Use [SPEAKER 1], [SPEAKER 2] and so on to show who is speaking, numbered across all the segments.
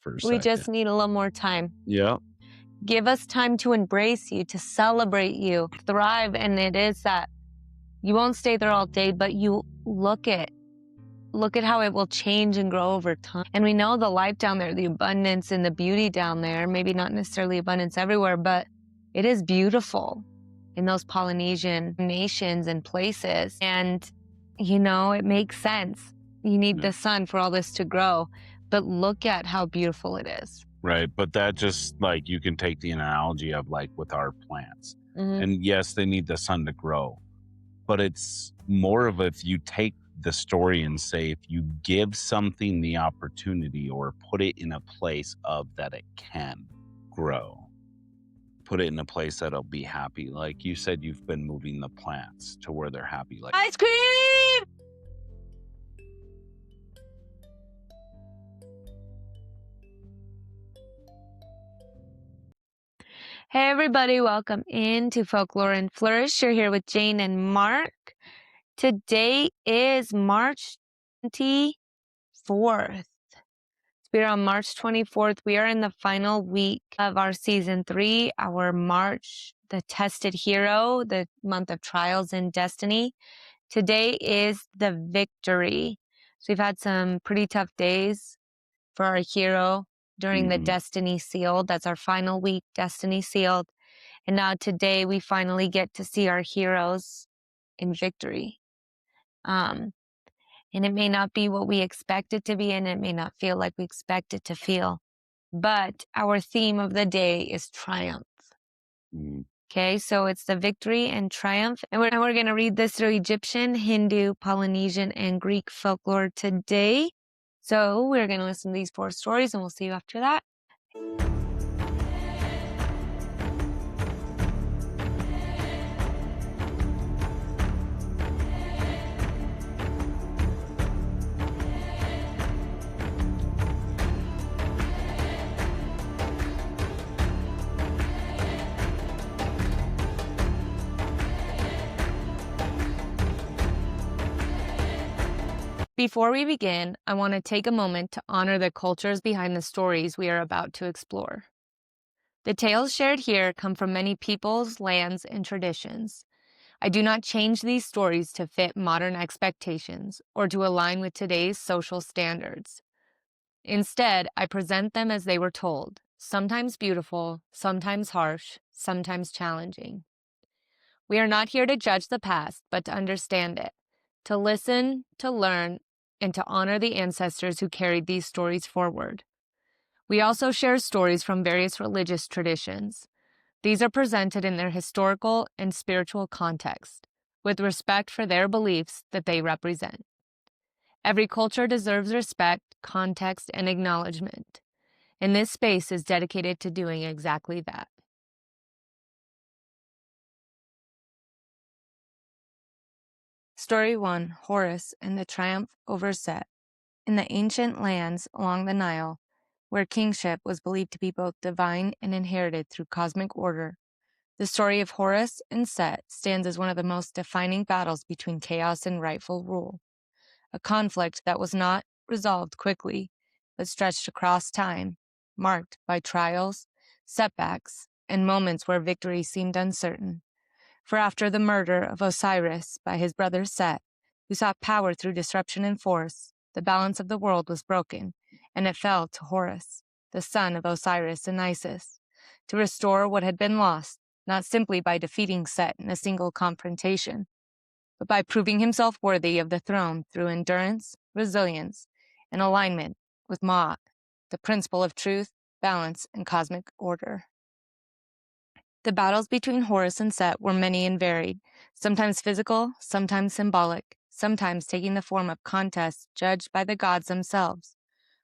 [SPEAKER 1] for a
[SPEAKER 2] We
[SPEAKER 1] second.
[SPEAKER 2] just need a little more time.
[SPEAKER 1] Yeah.
[SPEAKER 2] Give us time to embrace you, to celebrate you, thrive. And it is that you won't stay there all day, but you look at how it will change and grow over time. And we know the life down there, the abundance and the beauty down there, maybe not necessarily abundance everywhere, but it is beautiful in those Polynesian nations and places. And, it makes sense. You need the sun for all this to grow, but look at how beautiful it is.
[SPEAKER 1] Right. But that just you can take the analogy of with our plants.
[SPEAKER 2] Mm-hmm.
[SPEAKER 1] And yes, they need the sun to grow, but it's more of if you take the story and say, if you give something the opportunity or put it in a place of that it can grow, put it in a place that'll be happy. Like you said, you've been moving the plants to where they're happy.
[SPEAKER 2] Ice cream! Hey everybody, welcome into Folklore and Flourish. You're here with Jane and Mark. Today is March 24th. We are on March 24th. We are in the final week of our season 3, our March, the tested hero, the month of trials and destiny. Today is the victory. So we've had some pretty tough days for our hero during the Destiny Sealed. That's our final week, Destiny Sealed. And now today we finally get to see our heroes in victory. And it may not be what we expect it to be, and it may not feel like we expect it to feel. But our theme of the day is triumph. Okay, so it's the victory and triumph. And we're going to read this through Egyptian, Hindu, Polynesian, and Greek folklore today. So we're going to listen to these 4 stories, and we'll see you after that. Before we begin, I want to take a moment to honor the cultures behind the stories we are about to explore. The tales shared here come from many peoples, lands, and traditions. I do not change these stories to fit modern expectations or to align with today's social standards. Instead, I present them as they were told, sometimes beautiful, sometimes harsh, sometimes challenging. We are not here to judge the past, but to understand it, to listen, to learn, and to honor the ancestors who carried these stories forward. We also share stories from various religious traditions. These are presented in their historical and spiritual context, with respect for their beliefs that they represent. Every culture deserves respect, context, and acknowledgement, and this space is dedicated to doing exactly that. Story 1, Horus and the Triumph over Set. In the ancient lands along the Nile, where kingship was believed to be both divine and inherited through cosmic order, the story of Horus and Set stands as one of the most defining battles between chaos and rightful rule, a conflict that was not resolved quickly, but stretched across time, marked by trials, setbacks, and moments where victory seemed uncertain. For after the murder of Osiris by his brother Set, who sought power through disruption and force, the balance of the world was broken, and it fell to Horus, the son of Osiris and Isis, to restore what had been lost, not simply by defeating Set in a single confrontation, but by proving himself worthy of the throne through endurance, resilience, and alignment with Ma'at, the principle of truth, balance, and cosmic order. The battles between Horus and Set were many and varied, sometimes physical, sometimes symbolic, sometimes taking the form of contests judged by the gods themselves,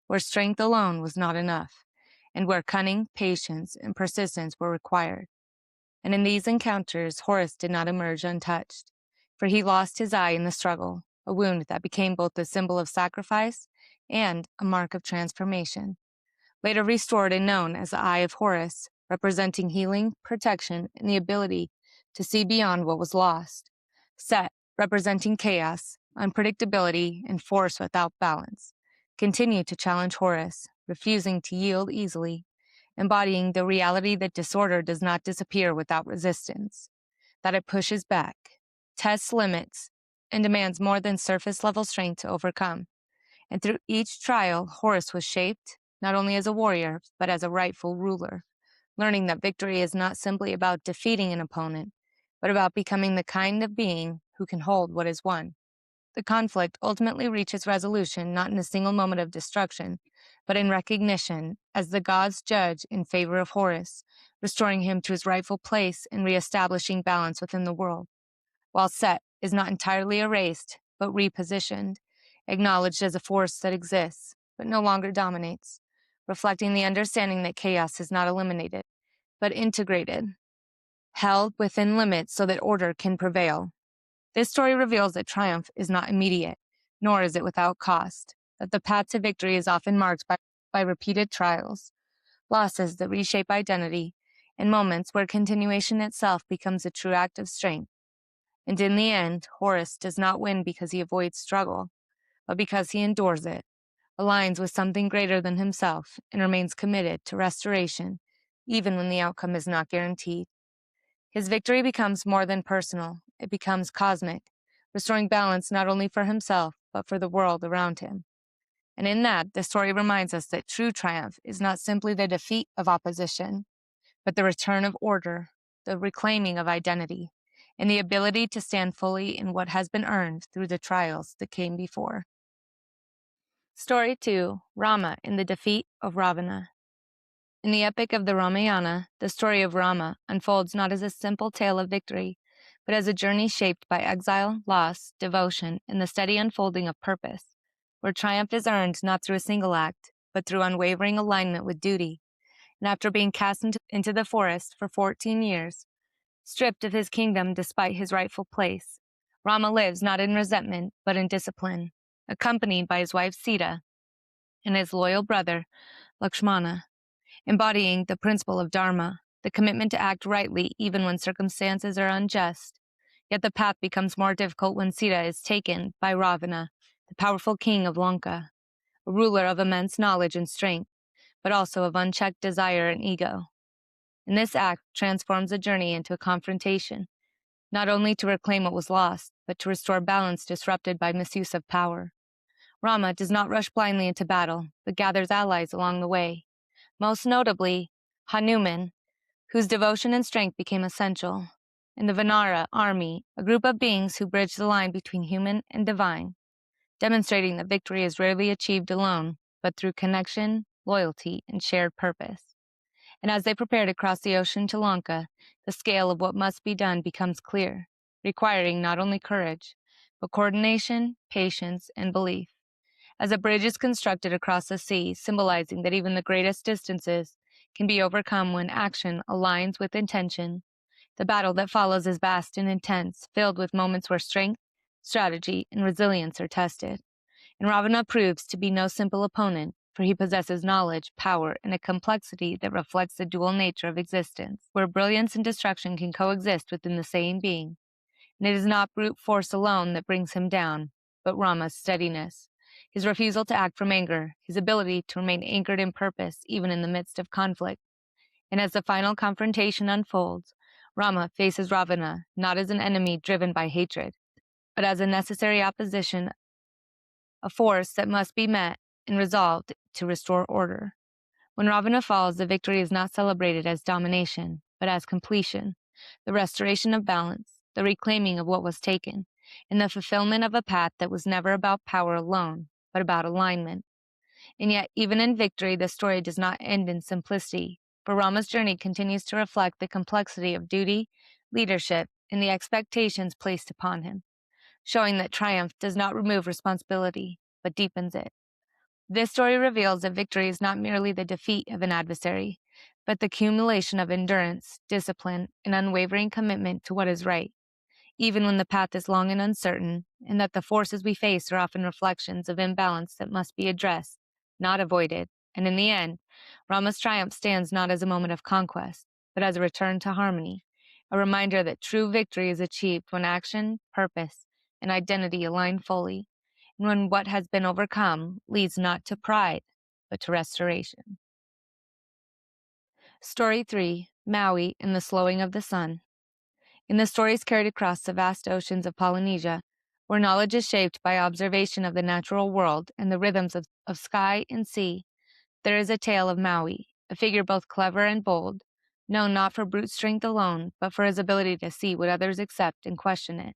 [SPEAKER 2] where strength alone was not enough, and where cunning, patience, and persistence were required. And in these encounters, Horus did not emerge untouched, for he lost his eye in the struggle, a wound that became both a symbol of sacrifice and a mark of transformation. Later restored and known as the Eye of Horus, representing healing, protection, and the ability to see beyond what was lost. Set, representing chaos, unpredictability, and force without balance, continued to challenge Horus, refusing to yield easily, embodying the reality that disorder does not disappear without resistance, that it pushes back, tests limits, and demands more than surface-level strength to overcome. And through each trial, Horus was shaped, not only as a warrior, but as a rightful ruler, learning that victory is not simply about defeating an opponent, but about becoming the kind of being who can hold what is won. The conflict ultimately reaches resolution not in a single moment of destruction, but in recognition as the gods judge in favor of Horus, restoring him to his rightful place and reestablishing balance within the world. While Set is not entirely erased, but repositioned, acknowledged as a force that exists, but no longer dominates, reflecting the understanding that chaos is not eliminated, but integrated, held within limits so that order can prevail. This story reveals that triumph is not immediate, nor is it without cost, that the path to victory is often marked by repeated trials, losses that reshape identity, and moments where continuation itself becomes a true act of strength. And in the end, Horus does not win because he avoids struggle, but because he endures it, aligns with something greater than himself, and remains committed to restoration, even when the outcome is not guaranteed. His victory becomes more than personal, it becomes cosmic, restoring balance not only for himself, but for the world around him. And in that, the story reminds us that true triumph is not simply the defeat of opposition, but the return of order, the reclaiming of identity, and the ability to stand fully in what has been earned through the trials that came before. Story 2, Rama in the Defeat of Ravana. In the epic of the Ramayana, the story of Rama unfolds not as a simple tale of victory, but as a journey shaped by exile, loss, devotion, and the steady unfolding of purpose, where triumph is earned not through a single act, but through unwavering alignment with duty. And after being cast into the forest for 14 years, stripped of his kingdom despite his rightful place, Rama lives not in resentment, but in discipline, accompanied by his wife Sita and his loyal brother, Lakshmana, embodying the principle of Dharma, the commitment to act rightly even when circumstances are unjust. Yet the path becomes more difficult when Sita is taken by Ravana, the powerful king of Lanka, a ruler of immense knowledge and strength, but also of unchecked desire and ego. And this act transforms the journey into a confrontation, not only to reclaim what was lost, but to restore balance disrupted by misuse of power. Rama does not rush blindly into battle, but gathers allies along the way, most notably Hanuman, whose devotion and strength became essential, and the Vanara army, a group of beings who bridge the line between human and divine, demonstrating that victory is rarely achieved alone, but through connection, loyalty, and shared purpose. And as they prepare to cross the ocean to Lanka, the scale of what must be done becomes clear, requiring not only courage, but coordination, patience, and belief. As a bridge is constructed across the sea, symbolizing that even the greatest distances can be overcome when action aligns with intention, the battle that follows is vast and intense, filled with moments where strength, strategy, and resilience are tested. And Ravana proves to be no simple opponent, for he possesses knowledge, power, and a complexity that reflects the dual nature of existence, where brilliance and destruction can coexist within the same being. And it is not brute force alone that brings him down, but Rama's steadiness, his refusal to act from anger, his ability to remain anchored in purpose even in the midst of conflict. And as the final confrontation unfolds, Rama faces Ravana not as an enemy driven by hatred, but as a necessary opposition, a force that must be met and resolved to restore order. When Ravana falls, the victory is not celebrated as domination, but as completion, the restoration of balance, the reclaiming of what was taken, and the fulfillment of a path that was never about power alone, but about alignment. And yet, even in victory, the story does not end in simplicity, for Rama's journey continues to reflect the complexity of duty, leadership, and the expectations placed upon him, showing that triumph does not remove responsibility, but deepens it. This story reveals that victory is not merely the defeat of an adversary, but the accumulation of endurance, discipline, and unwavering commitment to what is right, even when the path is long and uncertain, and that the forces we face are often reflections of imbalance that must be addressed, not avoided. And in the end, Rama's triumph stands not as a moment of conquest, but as a return to harmony, a reminder that true victory is achieved when action, purpose, and identity align fully, and when what has been overcome leads not to pride, but to restoration. Story 3, Maui and the Slowing of the Sun. In the stories carried across the vast oceans of Polynesia, where knowledge is shaped by observation of the natural world and the rhythms of sky and sea, there is a tale of Maui, a figure both clever and bold, known not for brute strength alone, but for his ability to see what others accept and question it.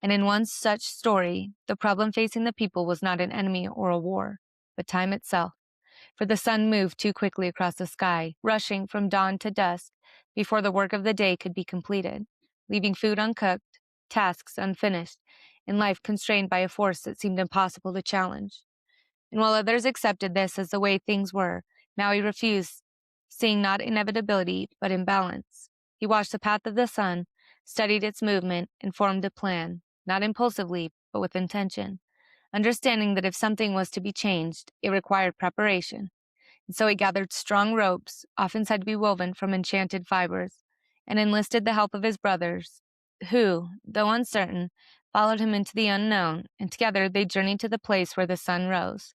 [SPEAKER 2] And in one such story, the problem facing the people was not an enemy or a war, but time itself. For the sun moved too quickly across the sky, rushing from dawn to dusk before the work of the day could be completed, leaving food uncooked, tasks unfinished, and life constrained by a force that seemed impossible to challenge. And while others accepted this as the way things were, Maui refused, seeing not inevitability, but imbalance. He watched the path of the sun, studied its movement, and formed a plan, not impulsively, but with intention, understanding that if something was to be changed, it required preparation. And so he gathered strong ropes, often said to be woven from enchanted fibers, and enlisted the help of his brothers, who, though uncertain, followed him into the unknown, and together they journeyed to the place where the sun rose,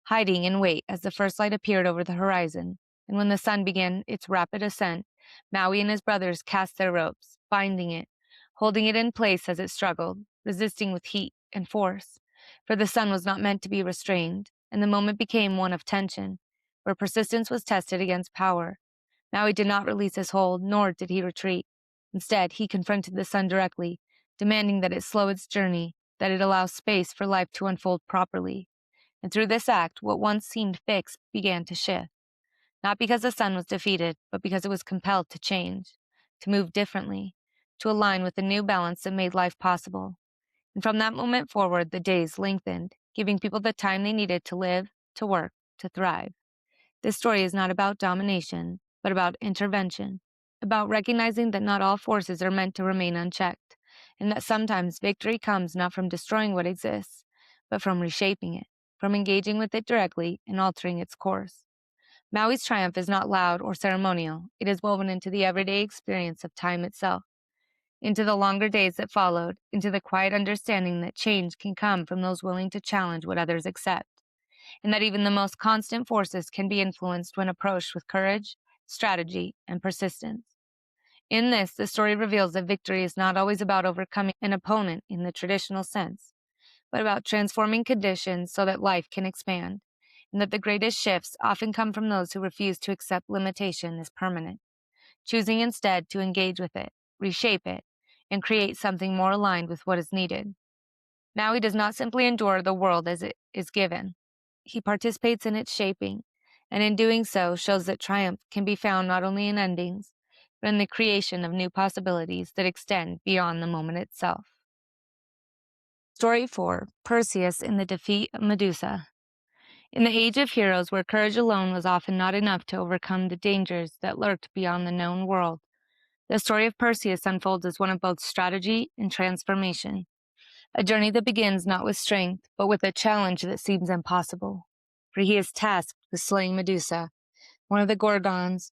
[SPEAKER 2] hiding in wait as the first light appeared over the horizon. And when the sun began its rapid ascent, Maui and his brothers cast their ropes, binding it, holding it in place as it struggled, resisting with heat and force. For the sun was not meant to be restrained, and the moment became one of tension, where persistence was tested against power. Maui did not release his hold, nor did he retreat. Instead, he confronted the sun directly, demanding that it slow its journey, that it allow space for life to unfold properly. And through this act, what once seemed fixed began to shift. Not because the sun was defeated, but because it was compelled to change, to move differently, to align with the new balance that made life possible. And from that moment forward, the days lengthened, giving people the time they needed to live, to work, to thrive. This story is not about domination, but about intervention, about recognizing that not all forces are meant to remain unchecked, and that sometimes victory comes not from destroying what exists, but from reshaping it, from engaging with it directly and altering its course. Maui's triumph is not loud or ceremonial. It is woven into the everyday experience of time itself, into the longer days that followed, into the quiet understanding that change can come from those willing to challenge what others accept, and that even the most constant forces can be influenced when approached with courage, strategy, and persistence. In this, the story reveals that victory is not always about overcoming an opponent in the traditional sense, but about transforming conditions so that life can expand, and that the greatest shifts often come from those who refuse to accept limitation as permanent, choosing instead to engage with it, reshape it, and create something more aligned with what is needed. Maui does not simply endure the world as it is given. He participates in its shaping, and in doing so shows that triumph can be found not only in endings, but in the creation of new possibilities that extend beyond the moment itself. Story 4, Perseus in the Defeat of Medusa. In the age of heroes, where courage alone was often not enough to overcome the dangers that lurked beyond the known world, the story of Perseus unfolds as one of both strategy and transformation, a journey that begins not with strength, but with a challenge that seems impossible. For he is tasked with slaying Medusa, one of the Gorgons,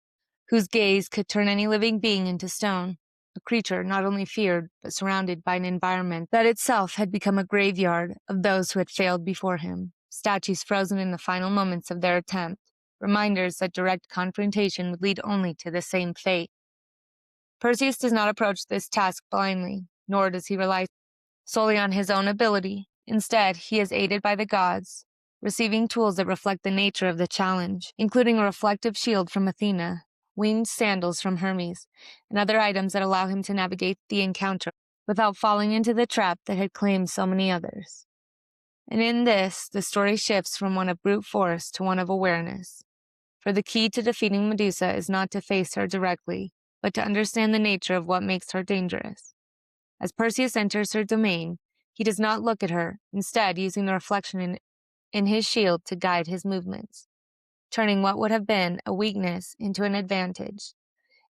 [SPEAKER 2] whose gaze could turn any living being into stone, a creature not only feared, but surrounded by an environment that itself had become a graveyard of those who had failed before him, statues frozen in the final moments of their attempt, reminders that direct confrontation would lead only to the same fate. Perseus does not approach this task blindly, nor does he rely solely on his own ability. Instead, he is aided by the gods, receiving tools that reflect the nature of the challenge, including a reflective shield from Athena, winged sandals from Hermes, and other items that allow him to navigate the encounter without falling into the trap that had claimed so many others. And in this, the story shifts from one of brute force to one of awareness. For the key to defeating Medusa is not to face her directly, but to understand the nature of what makes her dangerous. As Perseus enters her domain, he does not look at her, instead using the reflection in his shield to guide his movements, turning what would have been a weakness into an advantage.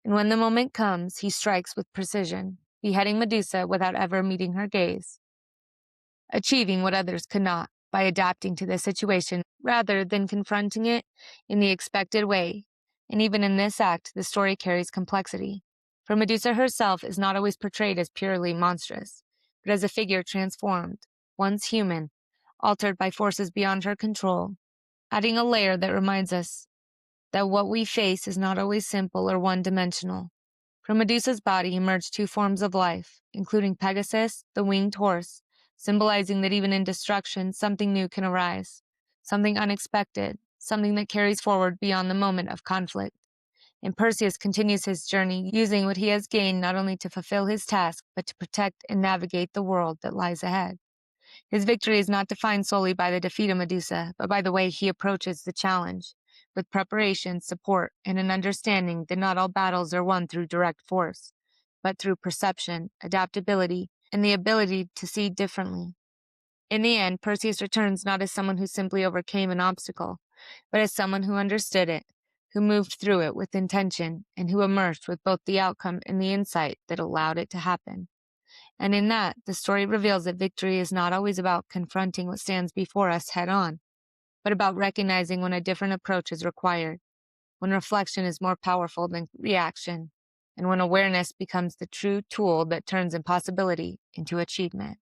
[SPEAKER 2] And when the moment comes, he strikes with precision, beheading Medusa without ever meeting her gaze, achieving what others could not by adapting to the situation rather than confronting it in the expected way. And even in this act, the story carries complexity. For Medusa herself is not always portrayed as purely monstrous, but as a figure transformed, once human, altered by forces beyond her control. adding a layer that reminds us that what we face is not always simple or one-dimensional. From Medusa's body emerged two forms of life, including Pegasus, the winged horse, symbolizing that even in destruction, something new can arise, something unexpected, something that carries forward beyond the moment of conflict. And Perseus continues his journey, using what he has gained not only to fulfill his task, but to protect and navigate the world that lies ahead. His victory is not defined solely by the defeat of Medusa, but by the way he approaches the challenge, with preparation, support, and an understanding that not all battles are won through direct force, but through perception, adaptability, and the ability to see differently. In the end, Perseus returns not as someone who simply overcame an obstacle, but as someone who understood it, who moved through it with intention, and who emerged with both the outcome and the insight that allowed it to happen. And in that, the story reveals that victory is not always about confronting what stands before us head on, but about recognizing when a different approach is required, when reflection is more powerful than reaction, and when awareness becomes the true tool that turns impossibility into achievement.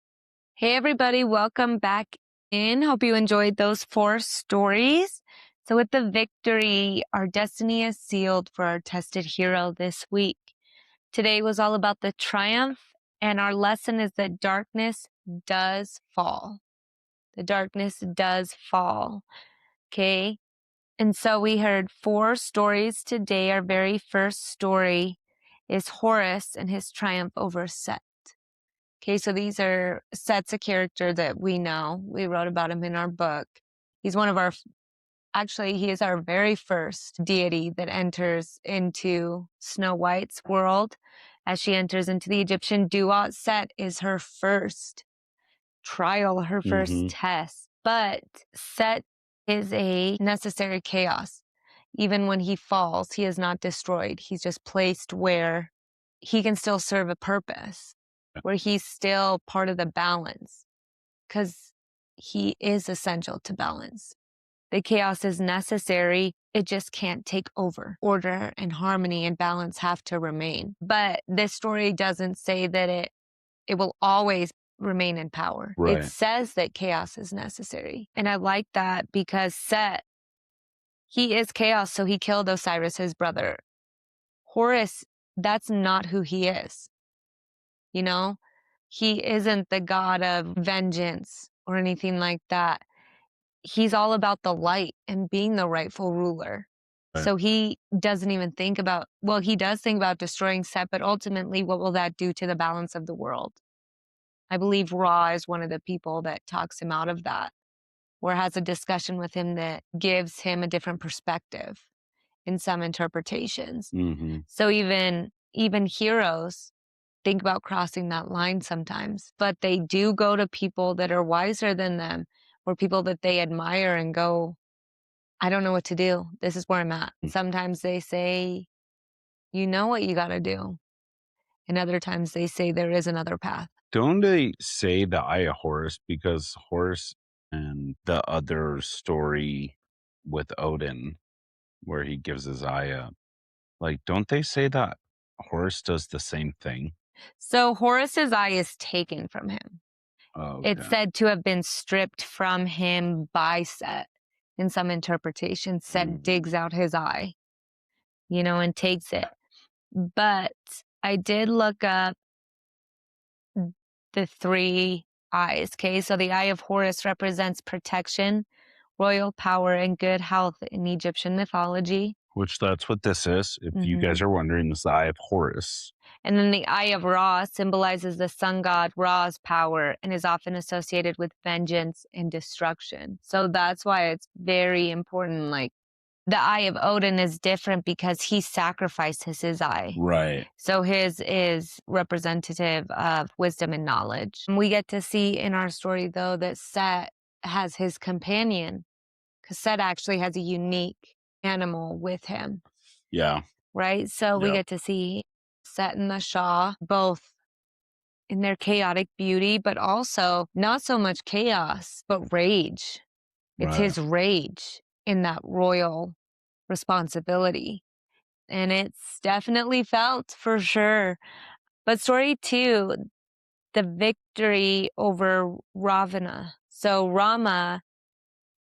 [SPEAKER 2] Hey everybody, welcome back in. Hope you enjoyed those 4 stories. So with the victory, our destiny is sealed for our tested hero this week. Today was all about the triumph, and our lesson is that darkness does fall. The darkness does fall. Okay? And so we heard 4 stories today. Our very first story is Horus and his triumph over Set. Okay, so these are Set's a character that we know. We wrote about him in our book. He's one of our, actually, he is our very first deity that enters into Snow White's world. As she enters into the Egyptian duat, Set is her first trial, her first test. But Set is a necessary chaos. Even when he falls, he is not destroyed. He's just placed where he can still serve a purpose, where he's still part of the balance, because he is essential to balance. The chaos is necessary. It just can't take over. Order and harmony and balance have to remain. But this story doesn't say that it will always remain in power.
[SPEAKER 1] Right.
[SPEAKER 2] It says that chaos is necessary. And I like that because Set, he is chaos, so he killed Osiris, his brother. Horus, that's not who he is. You know, he isn't the god of vengeance or anything like that. He's all about the light and being the rightful ruler.
[SPEAKER 1] Right.
[SPEAKER 2] So he doesn't even think about, well, he does think about destroying Set, but ultimately, what will that do to the balance of the world? I believe Ra is one of the people that talks him out of that, or has a discussion with him that gives him a different perspective in some interpretations. So even heroes think about crossing that line sometimes, but they do go to people that are wiser than them, or people that they admire and go, I don't know what to do. This is where I'm at. Sometimes they say, you know what you got to do. And other times they say there is another path.
[SPEAKER 1] Don't they say the Eye of Horus? Because Horus and the other story with Odin, where he gives his eye up, like, don't they say that Horus does the same thing?
[SPEAKER 2] So Horus's eye is taken from him.
[SPEAKER 1] Oh,
[SPEAKER 2] It's said to have been stripped from him by Set. In some interpretations, Set digs out his eye, and takes it. But I did look up the 3 eyes, okay? So the Eye of Horus represents protection, royal power, and good health in Egyptian mythology.
[SPEAKER 1] Which that's what this is. If you guys are wondering, this is the Eye of Horus.
[SPEAKER 2] And then the Eye of Ra symbolizes the sun god Ra's power and is often associated with vengeance and destruction. So that's why it's very important. Like, the Eye of Odin is different because he sacrifices his eye.
[SPEAKER 1] Right.
[SPEAKER 2] So his is representative of wisdom and knowledge. We get to see in our story, though, that Set has his companion, because Set actually has a unique animal with him.
[SPEAKER 1] Yeah.
[SPEAKER 2] Right? So we get to see Set and the Shah both in their chaotic beauty, but also not so much chaos, but rage. It's his rage in that royal responsibility. And it's definitely felt for sure. But story 2, the victory over Ravana. So Rama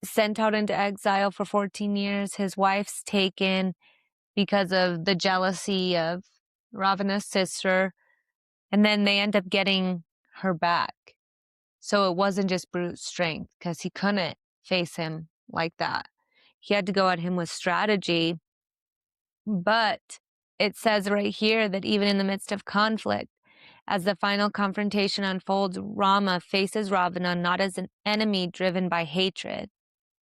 [SPEAKER 2] sent out into exile for 14 years. His wife's taken because of the jealousy of Ravana's sister. And then they end up getting her back. So it wasn't just brute strength, because he couldn't face him like that. He had to go at him with strategy. But it says right here that even in the midst of conflict, as the final confrontation unfolds, Rama faces Ravana not as an enemy driven by hatred,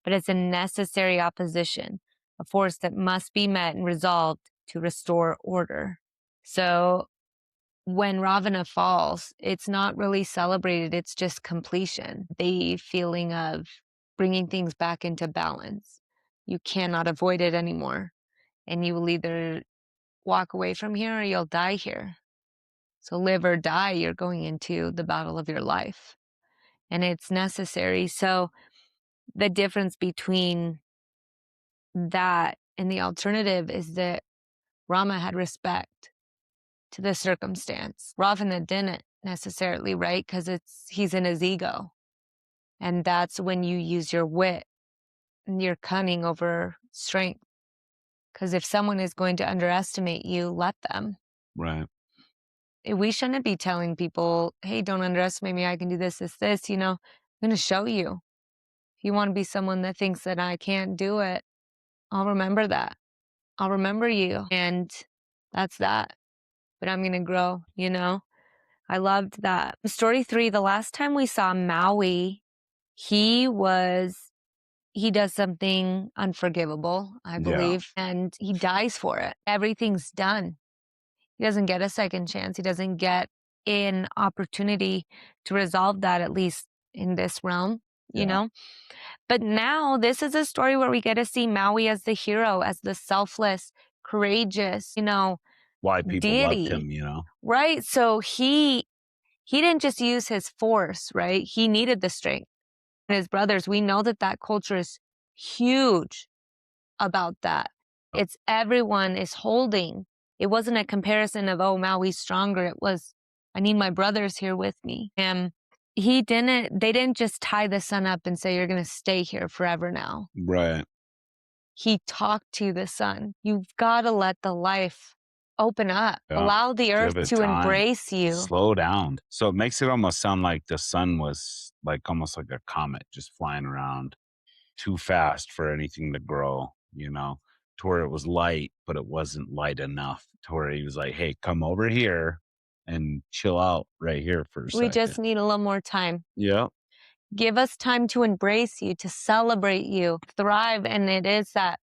[SPEAKER 2] but as a necessary opposition, a force that must be met and resolved to restore order. So when Ravana falls, it's not really celebrated, it's just completion. The feeling of bringing things back into balance. You cannot avoid it anymore. And you will either walk away from here or you'll die here. So live or die, you're going into the battle of your life. And it's necessary. So the difference between that and the alternative is that Rama had respect to the circumstance. Ravana didn't necessarily, right? Because he's in his ego. And that's when you use your wit and your cunning over strength. Because if someone is going to underestimate you, let them.
[SPEAKER 1] Right.
[SPEAKER 2] We shouldn't be telling people, hey, don't underestimate me. I can do this, this. I'm going to show you. If you want to be someone that thinks that I can't do it, I'll remember that. I'll remember you. And that's that. But I'm going to grow, I loved that. Story 3, the last time we saw Maui, he does something unforgivable, I believe, and he dies for it. Everything's done. He doesn't get a second chance. He doesn't get an opportunity to resolve that, at least in this realm, you know? But now this is a story where we get to see Maui as the hero, as the selfless, courageous,
[SPEAKER 1] Why people
[SPEAKER 2] deity.
[SPEAKER 1] loved him,
[SPEAKER 2] Right. So he didn't just use his force, right? He needed the strength. And his brothers, we know that culture is huge about that. It's everyone is holding. It wasn't a comparison of, oh, Maui's stronger. It was, I need my brothers here with me. And they didn't just tie the sun up and say, you're going to stay here forever now.
[SPEAKER 1] Right.
[SPEAKER 2] He talked to the sun. You've got to let the life open up.
[SPEAKER 1] Yeah.
[SPEAKER 2] Allow the earth to embrace you.
[SPEAKER 1] Slow down. So it makes it almost sound like the sun was almost like a comet just flying around too fast for anything to grow, to where it was light, but it wasn't light enough to where he was like, hey, come over here and chill out right here for a second.
[SPEAKER 2] We just need a little more time.
[SPEAKER 1] Yeah.
[SPEAKER 2] Give us time to embrace you, to celebrate you, thrive. And it is that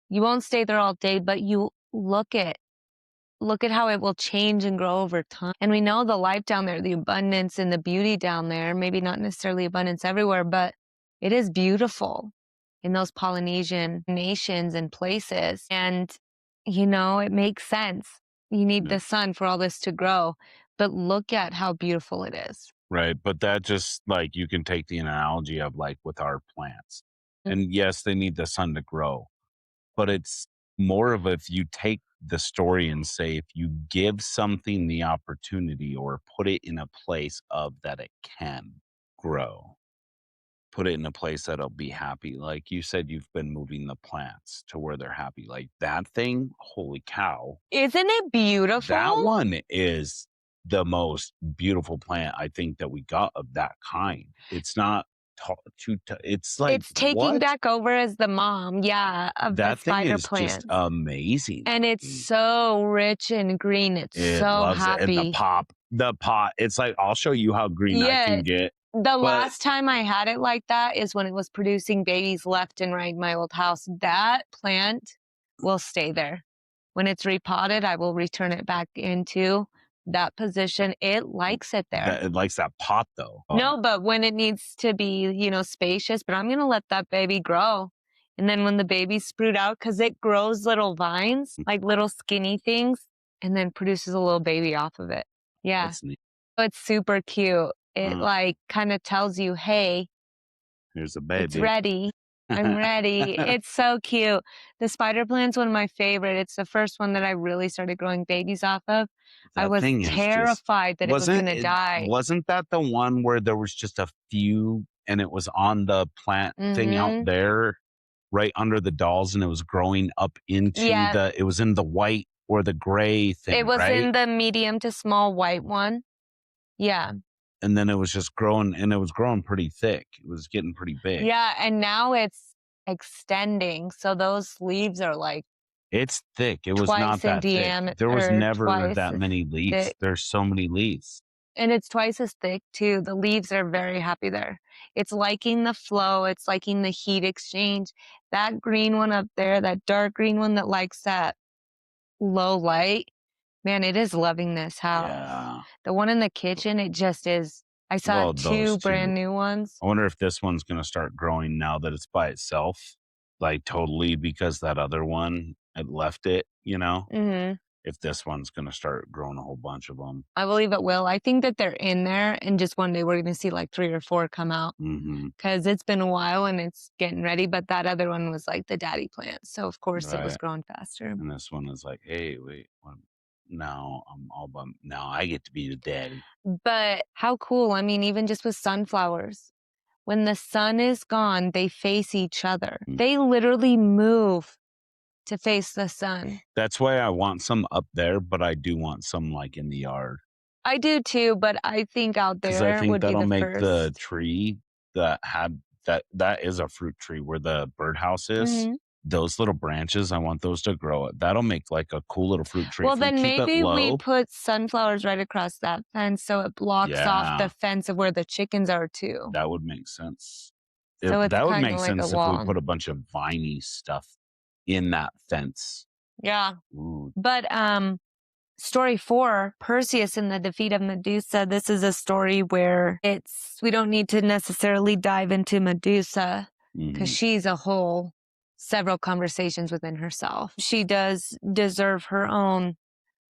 [SPEAKER 2] you won't stay there all day, but you look at how it will change and grow over time. And we know the life down there, the abundance and the beauty down there, maybe not necessarily abundance everywhere, but it is beautiful in those Polynesian nations and places. And, it makes sense. You need the sun for all this to grow, but look at how beautiful it is.
[SPEAKER 1] Right. But that just you can take the analogy of with our plants. And yes, they need the sun to grow, but it's more of if you take the story and say, if you give something the opportunity or put it in a place of that it can grow, put it in a place that'll be happy. Like you said, you've been moving the plants to where they're happy. Like that thing, holy cow.
[SPEAKER 2] Isn't it beautiful?
[SPEAKER 1] That one is the most beautiful plant I think that we got of that kind. It's not it's
[SPEAKER 2] taking back over as the mom, of
[SPEAKER 1] that
[SPEAKER 2] the spider
[SPEAKER 1] thing is
[SPEAKER 2] plant.
[SPEAKER 1] just amazing.
[SPEAKER 2] And it's so rich and green. It's so happy.
[SPEAKER 1] And the pot, it's I'll show you how green I can get.
[SPEAKER 2] The last time I had it like that is when it was producing babies left and right in my old house. That plant will stay there. When it's repotted, I will return it back into that position. It likes it there.
[SPEAKER 1] It likes that pot though.
[SPEAKER 2] No, but when it needs to be, spacious, but I'm going to let that baby grow. And then when the babies sprout out, because it grows little vines, like little skinny things, and then produces a little baby off of it. Yeah.
[SPEAKER 1] That's neat.
[SPEAKER 2] So it's super cute. It kind of tells you, hey,
[SPEAKER 1] here's a baby.
[SPEAKER 2] It's ready. I'm ready. It's so cute. The spider plant's one of my favorite. It's the first one that I really started growing babies off of. I was terrified that it was going to die.
[SPEAKER 1] Wasn't that the one where there was just a few and it was on the plant thing out there right under the dolls, and it was growing up into it was in the white or the gray thing,
[SPEAKER 2] It was
[SPEAKER 1] right?
[SPEAKER 2] in the medium to small white one. Yeah.
[SPEAKER 1] And then it was just growing, and it was growing pretty thick. It was getting pretty big.
[SPEAKER 2] Yeah, and now it's extending, so those leaves are like
[SPEAKER 1] it's thick. It was not
[SPEAKER 2] twice in
[SPEAKER 1] that thick.
[SPEAKER 2] diameter.
[SPEAKER 1] There was never
[SPEAKER 2] Twice
[SPEAKER 1] that
[SPEAKER 2] as
[SPEAKER 1] many leaves.
[SPEAKER 2] thick.
[SPEAKER 1] There's so many leaves.
[SPEAKER 2] And it's twice as thick too. The leaves are very happy there. It's liking the flow. It's liking the heat exchange. That green one up there, that dark green one that likes that low light, man, it is loving this house.
[SPEAKER 1] Yeah.
[SPEAKER 2] The one in the kitchen, it just is. I saw
[SPEAKER 1] Well,
[SPEAKER 2] two
[SPEAKER 1] those
[SPEAKER 2] brand
[SPEAKER 1] two.
[SPEAKER 2] new ones.
[SPEAKER 1] I wonder if this one's going to start growing now that it's by itself, like totally, because that other one had left it, you know?
[SPEAKER 2] Mm-hmm.
[SPEAKER 1] If this one's going to start growing a whole bunch of them.
[SPEAKER 2] I believe it will. I think that they're in there, and just one day we're going to see like 3 or 4 come out. Because it's been a while and it's getting ready, but that other one was like the daddy plant. So, of course, it was growing faster.
[SPEAKER 1] And this one is like, hey, wait, now I'm all bummed. Now I get to be the daddy.
[SPEAKER 2] But how cool. I mean, even just with sunflowers, when the sun is gone, they face each other. They literally move to face the sun.
[SPEAKER 1] That's why I want some up there, but I do want some like in the yard.
[SPEAKER 2] I do too, but I think out there
[SPEAKER 1] I think
[SPEAKER 2] would be
[SPEAKER 1] that'll
[SPEAKER 2] the
[SPEAKER 1] make
[SPEAKER 2] first.
[SPEAKER 1] the tree that had that is a fruit tree where the birdhouse is. Those little branches, I want those to grow. That'll make like a cool little fruit tree.
[SPEAKER 2] Well, then maybe we put sunflowers right across that fence so it blocks off the fence of where the chickens are too.
[SPEAKER 1] That would make sense.
[SPEAKER 2] So it's
[SPEAKER 1] that would
[SPEAKER 2] kinda
[SPEAKER 1] make
[SPEAKER 2] like a
[SPEAKER 1] sense if
[SPEAKER 2] wall.
[SPEAKER 1] we put a bunch of viney stuff in that fence.
[SPEAKER 2] Yeah.
[SPEAKER 1] Ooh.
[SPEAKER 2] But story 4, Perseus and the defeat of Medusa. This is a story where we don't need to necessarily dive into Medusa because she's a whole several conversations within herself. She does deserve her own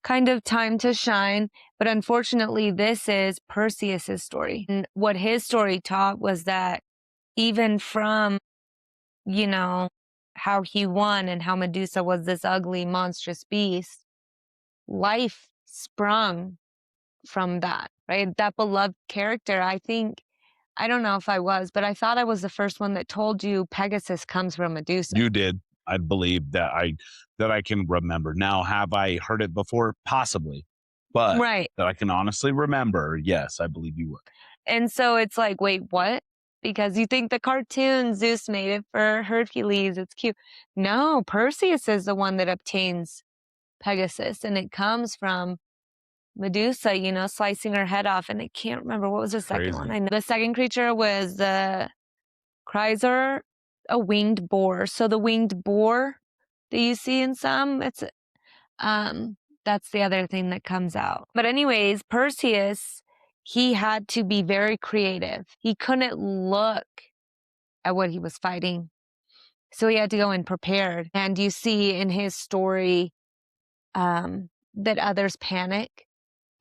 [SPEAKER 2] kind of time to shine, but unfortunately this is Perseus's story. And what his story taught was that even from, how he won and how Medusa was this ugly, monstrous beast, life sprung from that, right? That beloved character, I don't know if I was, but I thought I was the first one that told you Pegasus comes from Medusa.
[SPEAKER 1] You did. I believe that I can remember. Now, have I heard it before? Possibly. But that I can honestly remember, yes, I believe you would.
[SPEAKER 2] And so it's like, wait, what? Because you think the cartoon Zeus made it for Hercules. It's cute. No, Perseus is the one that obtains Pegasus, and it comes from Medusa, slicing her head off. And I can't remember what was the second one. I know the second creature was the Chryser, a winged boar. So the winged boar that you see in some, that's the other thing that comes out. But anyways, Perseus, he had to be very creative. He couldn't look at what he was fighting. So he had to go in prepared. And you see in his story that others panic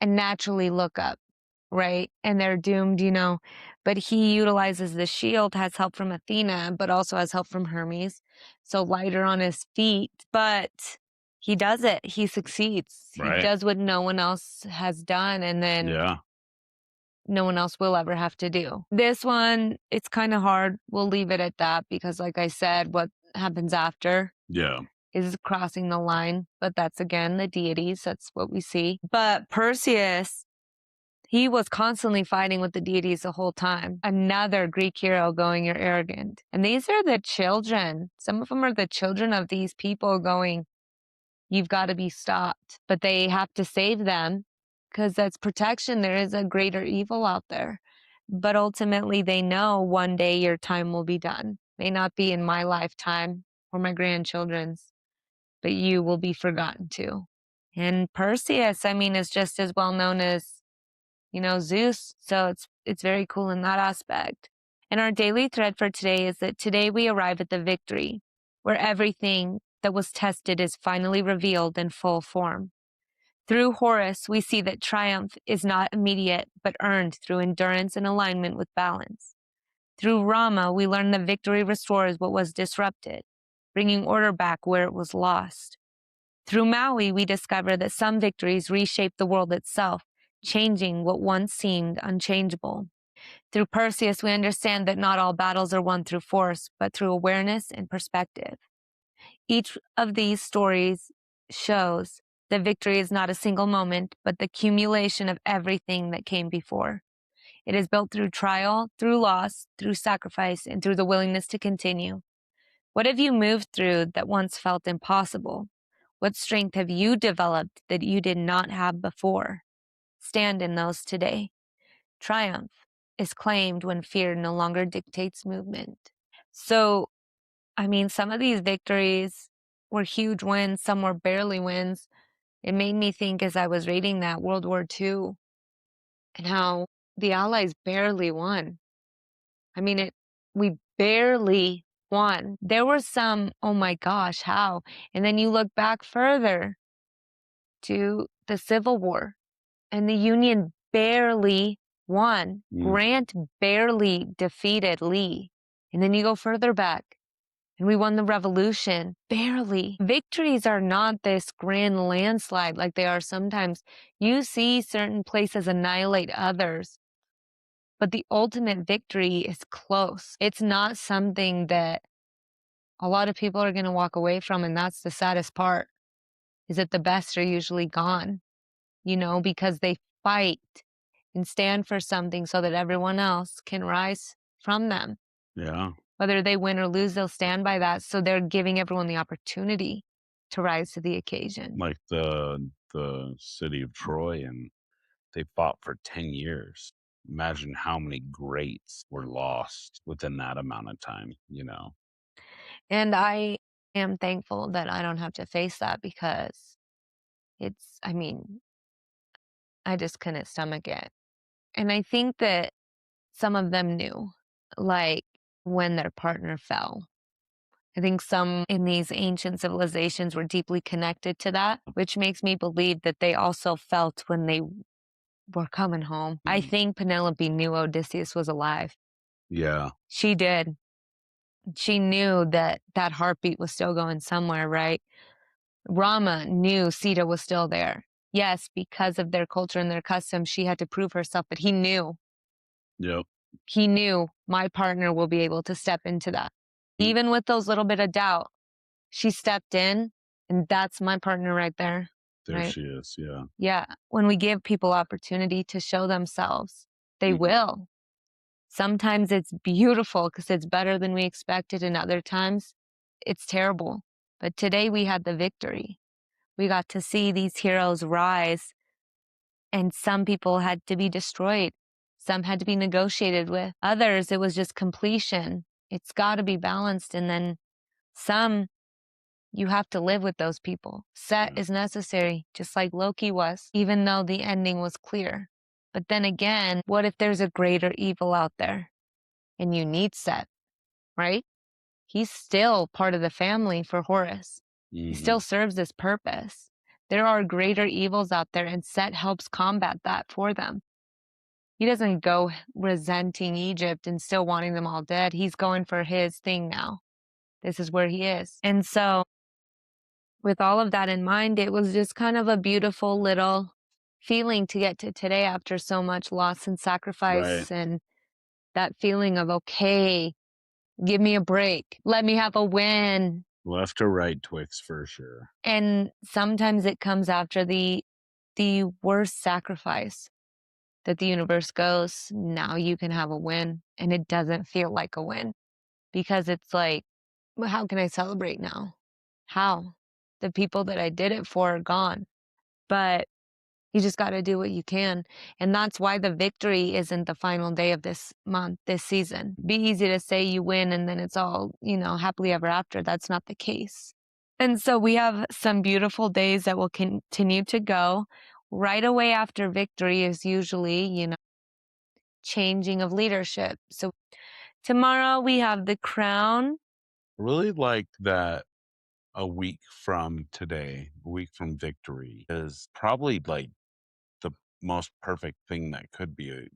[SPEAKER 2] and naturally look up, right? And they're doomed, But he utilizes the shield, has help from Athena, but also has help from Hermes. So lighter on his feet. But he does it. He succeeds. Right. He does what no one else has done. And then no one else will ever have to do. This one, it's kind of hard. We'll leave it at that because, like I said, what happens after is crossing the line. But that's, again, the deities. That's what we see. But Perseus, he was constantly fighting with the deities the whole time. Another Greek hero going, you're arrogant. And these are the children. Some of them are the children of these people going, you've got to be stopped. But they have to save them because that's protection. There is a greater evil out there. But ultimately, they know one day your time will be done. May not be in my lifetime or my grandchildren's, but you will be forgotten too. And Perseus, is just as well known as, Zeus. So it's very cool in that aspect. And our daily thread for today is that today we arrive at the victory, where everything that was tested is finally revealed in full form. Through Horus, we see that triumph is not immediate, but earned through endurance and alignment with balance. Through Rama, we learn that victory restores what was disrupted, bringing order back where it was lost. Through Māui, we discover that some victories reshape the world itself, changing what once seemed unchangeable. Through Perseus, we understand that not all battles are won through force, but through awareness and perspective. Each of these stories shows that victory is not a single moment, but the accumulation of everything that came before. It is built through trial, through loss, through sacrifice, and through the willingness to continue. What have you moved through that once felt impossible? What strength have you developed that you did not have before? Stand in those today. Triumph is claimed when fear no longer dictates movement. So, I mean, some of these victories were huge wins, some were barely wins. It made me think as I was reading that World War II and how the Allies barely won. I mean, we barely won. There were some, oh my gosh, how? And then you look back further to the Civil War, and the Union barely won. Grant barely defeated Lee. And then you go further back, and we won the Revolution. Barely. Victories are not this grand landslide like they are sometimes. You see certain places annihilate others, but the ultimate victory is close. It's not something that a lot of people are going to walk away from, and that's the saddest part, is that the best are usually gone, because they fight and stand for something so that everyone else can rise from them.
[SPEAKER 1] Yeah.
[SPEAKER 2] Whether they win or lose, they'll stand by that. So they're giving everyone the opportunity to rise to the occasion.
[SPEAKER 1] Like the city of Troy, and they fought for 10 years. Imagine how many greats were lost within that amount of time,
[SPEAKER 2] And I am thankful that I don't have to face that, because I just couldn't stomach it. And I think that some of them knew, like when their partner fell. I think some in these ancient civilizations were deeply connected to that, which makes me believe that they also felt when they were coming home. I think Penelope knew Odysseus was alive.
[SPEAKER 1] Yeah.
[SPEAKER 2] She did. She knew that that heartbeat was still going somewhere, right? Rama knew Sita was still there. Yes, because of their culture and their customs, she had to prove herself, but he knew.
[SPEAKER 1] Yep.
[SPEAKER 2] He knew my partner will be able to step into that. Even with those little bit of doubt, she stepped in, and that's my partner right there.
[SPEAKER 1] There
[SPEAKER 2] right?
[SPEAKER 1] she is. Yeah.
[SPEAKER 2] Yeah. When we give people opportunity to show themselves, they will. Sometimes it's beautiful because it's better than we expected, and other times it's terrible. But today we had the victory. We got to see these heroes rise, and some people had to be destroyed. Some had to be negotiated with. Others, it was just completion. It's got to be balanced. And then some, you have to live with those people. Set is necessary, just like Loki was, even though the ending was clear. But then again, what if there's a greater evil out there and you need Set, right? He's still part of the family for Horus. He still serves this purpose. There are greater evils out there, and Set helps combat that for them. He doesn't go resenting Egypt and still wanting them all dead. He's going for his thing now. This is where he is. And so, with all of that in mind, it was just kind of a beautiful little feeling to get to today after so much loss and sacrifice, and that feeling of, okay, give me a break. Let me have a win.
[SPEAKER 1] Left or right, Twix, for sure.
[SPEAKER 2] And sometimes it comes after the worst sacrifice that the universe goes, now you can have a win. And it doesn't feel like a win, because it's like, well, how can I celebrate now? How? The people that I did it for are gone. But you just got to do what you can. And that's why the victory isn't the final day of this month, this season. It'd be easy to say you win and then it's all, happily ever after. That's not the case. And so we have some beautiful days that will continue to go. Right away after victory is usually, changing of leadership. So tomorrow we have the crown.
[SPEAKER 1] Really like that a week from today, a week from victory, is probably like the most perfect thing that could be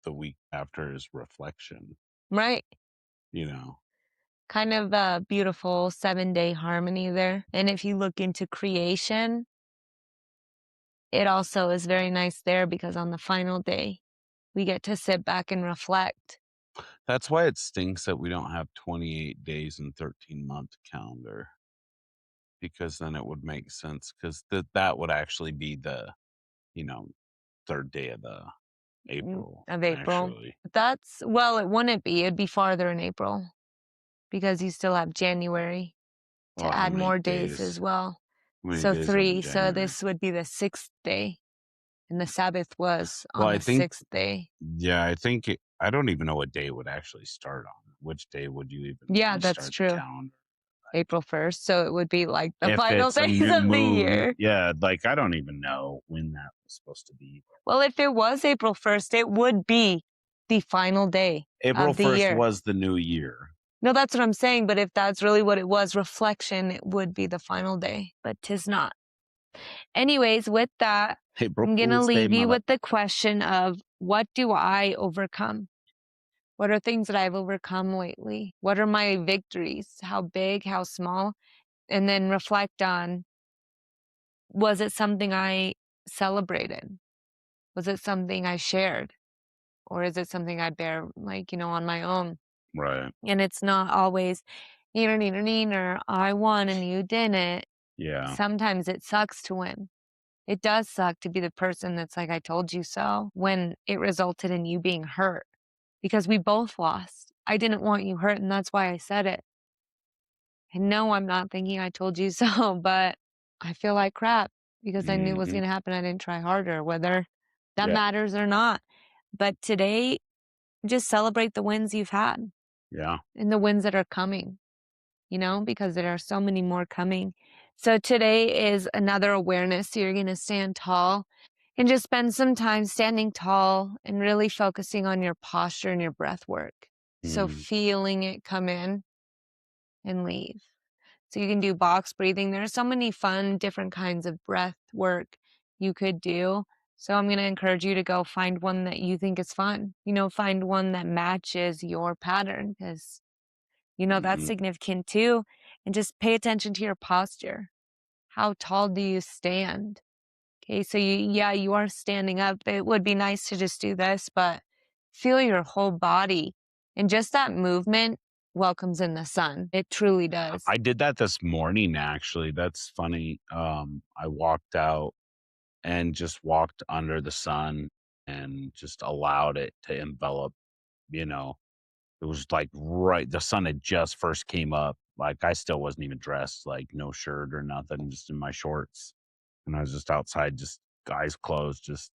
[SPEAKER 1] the week after is reflection,
[SPEAKER 2] Right. Kind of a beautiful 7-day harmony there. And if you look into creation, it also is very nice there, because on the final day, We get to sit back and reflect.
[SPEAKER 1] That's why it stinks that we don't have 28 days and 13-month calendar, because then it would make sense, 'cause that would actually be the, you know, 3rd day of the April,
[SPEAKER 2] Of April.
[SPEAKER 1] actually.
[SPEAKER 2] Well, it wouldn't be. It'd be farther in April because you still have January
[SPEAKER 1] Well,
[SPEAKER 2] to
[SPEAKER 1] how
[SPEAKER 2] add
[SPEAKER 1] many
[SPEAKER 2] more days
[SPEAKER 1] days?
[SPEAKER 2] as well.
[SPEAKER 1] How many
[SPEAKER 2] So
[SPEAKER 1] days are in
[SPEAKER 2] 3. So
[SPEAKER 1] January?
[SPEAKER 2] this would be the 6th day, and the Sabbath was
[SPEAKER 1] Well,
[SPEAKER 2] on
[SPEAKER 1] I
[SPEAKER 2] the
[SPEAKER 1] think
[SPEAKER 2] 6th day.
[SPEAKER 1] yeah, I think I don't even know what day it would actually start on. Which day would you even
[SPEAKER 2] Yeah, that's
[SPEAKER 1] restart the
[SPEAKER 2] true.
[SPEAKER 1] calendar?
[SPEAKER 2] April 1st, so it would be like the
[SPEAKER 1] If
[SPEAKER 2] final
[SPEAKER 1] it's a
[SPEAKER 2] days
[SPEAKER 1] new
[SPEAKER 2] of the
[SPEAKER 1] moon,
[SPEAKER 2] year.
[SPEAKER 1] yeah, like, I don't even know when that was supposed to be.
[SPEAKER 2] Well, if it was April 1st, it would be the final day
[SPEAKER 1] April
[SPEAKER 2] of the
[SPEAKER 1] 1st
[SPEAKER 2] year.
[SPEAKER 1] was the new year.
[SPEAKER 2] No, that's what I'm saying, but if that's really what it was, reflection, it would be the final day, but 'tis not. Anyways, with that,
[SPEAKER 1] April
[SPEAKER 2] I'm gonna
[SPEAKER 1] Fool's Day,
[SPEAKER 2] leave you
[SPEAKER 1] mother.
[SPEAKER 2] with the question of what do I overcome? What are things that I've overcome lately? What are my victories? How big, how small? And then reflect on, was it something I celebrated? Was it something I shared? Or is it something I bear, like, on my own?
[SPEAKER 1] Right.
[SPEAKER 2] And it's not always, or I won and you didn't.
[SPEAKER 1] Yeah.
[SPEAKER 2] Sometimes it sucks to win. It does suck to be the person that's like, I told you so, when it resulted in you being hurt because we both lost. I didn't want you hurt, and that's why I said it. And no, I'm not thinking I told you so, but I feel like crap because I knew it was
[SPEAKER 1] Mhm.
[SPEAKER 2] going to happen. I didn't try harder, whether that
[SPEAKER 1] Yeah.
[SPEAKER 2] matters or not. But today, just celebrate the wins you've had
[SPEAKER 1] Yeah.
[SPEAKER 2] and the wins that are coming, because there are so many more coming. So today is another awareness. So you're going to stand tall and just spend some time standing tall and really focusing on your posture and your breath work. So
[SPEAKER 1] Mhm.
[SPEAKER 2] feeling it come in and leave. So you can do box breathing. There's so many fun, different kinds of breath work you could do. So I'm going to encourage you to go find one that you think is fun. Find one that matches your pattern because, that's
[SPEAKER 1] Mhm.
[SPEAKER 2] significant too. And just pay attention to your posture. How tall do you stand? Okay, so you are standing up. It would be nice to just do this, but feel your whole body. And just that movement welcomes in the sun. It truly does.
[SPEAKER 1] I did that this morning, actually. That's funny. I walked out and just walked under the sun and just allowed it to envelop, you know. It was like the sun had just first came up. Like, I still wasn't even dressed, like no shirt or nothing, just in my shorts. And I was just outside, just eyes closed, just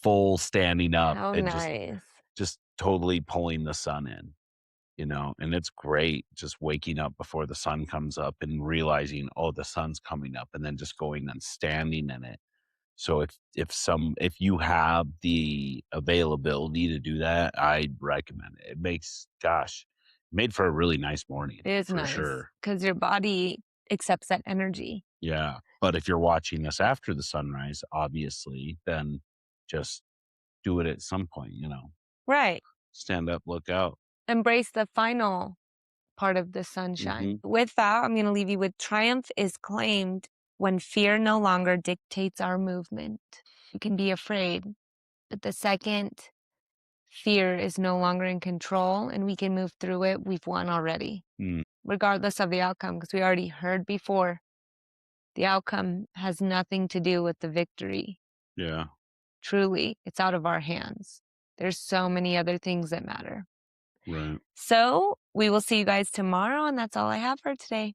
[SPEAKER 1] full standing up
[SPEAKER 2] How
[SPEAKER 1] and just
[SPEAKER 2] nice.
[SPEAKER 1] just totally pulling the sun in, and it's great just waking up before the sun comes up and realizing, oh, the sun's coming up, and then just going and standing in it. So if you have the availability to do that, I'd recommend it. It makes, gosh, made for a really nice morning
[SPEAKER 2] It is
[SPEAKER 1] for
[SPEAKER 2] nice
[SPEAKER 1] sure.
[SPEAKER 2] because your body accepts that energy.
[SPEAKER 1] Yeah. But if you're watching this after the sunrise, obviously, then just do it at some point,
[SPEAKER 2] Right.
[SPEAKER 1] stand up, look out.
[SPEAKER 2] Embrace the final part of the sunshine.
[SPEAKER 1] Hmm.
[SPEAKER 2] With that, I'm going to leave you with triumph is claimed when fear no longer dictates our movement. You can be afraid, but the second fear is no longer in control and we can move through it, we've won already,
[SPEAKER 1] Mm,
[SPEAKER 2] regardless of the outcome, because we already heard before the outcome has nothing to do with the victory.
[SPEAKER 1] yeah,
[SPEAKER 2] Truly, it's out of our hands. There's so many other things that matter.
[SPEAKER 1] right.
[SPEAKER 2] So we will see you guys tomorrow, and that's all I have for today.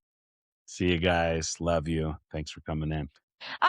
[SPEAKER 1] See you guys. Love you. Thanks for coming in.